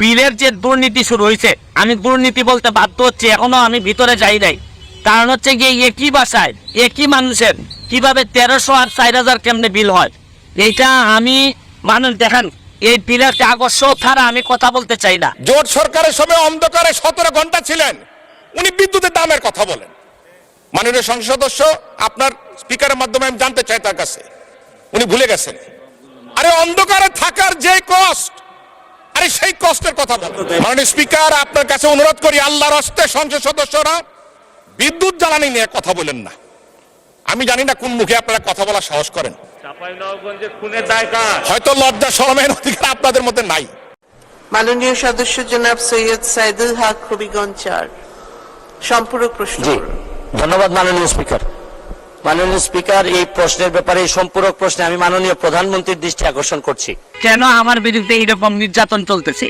বিলের যে দুর্নীতি শুরু হয়েছে, আমি দুর্নীতি বলতে বাধ্য হচ্ছি, এখনো আমি ভিতরে যাই নাই। কারণ হচ্ছে গিয়ে একই বাসায় একই মানুষের কিভাবে 1300 আর 4000 কেমনে বিল হয়, এইটা আমি মানুষ দেখেন, এই বিলের কাগজ ছাড়া আমি কথা বলতে চাই না। জোট সরকারের সময় অন্ধকারে 17 ঘন্টা ছিলেন, উনি বিদ্যুতের দামের কথা বলেন। মাননীয় সংসদ সদস্য, আপনার স্পিকারের মাধ্যমে আমি জানতে চাই তার কাছে, উনি ভুলে গেছেন। আরে অন্ধকারে থাকার যে কষ্ট, আরে সেই কষ্টের কথা বলেন। মাননীয় স্পিকার, আপনার কাছে অনুরোধ করি, আল্লাহর হস্তে সংসদ সদস্যরা বিদ্যুৎ জ্বালানি নিয়ে কথা বলেন না। আমি জানি না কোন মুখে আপনারা কথা বলার সাহস করেন। হয়তো লজ্জা শরমের অধিকার আপনাদের মধ্যে নাই। মাননীয় সদস্য জনাব সৈয়দ সাইদুল হক হবিগঞ্জ 4 সম্পূরক প্রশ্ন। ধন্যবাদ মাননীয় স্পিকার। মাননীয় স্পিকার, এই প্রশ্নের ব্যাপারে, এই সম্পূরক প্রশ্নে আমি মাননীয় প্রধানমন্ত্রীর দৃষ্টি আকর্ষণ করছি। কেন আমার বিরুদ্ধে এইরকম নির্যাতন চলতেছে?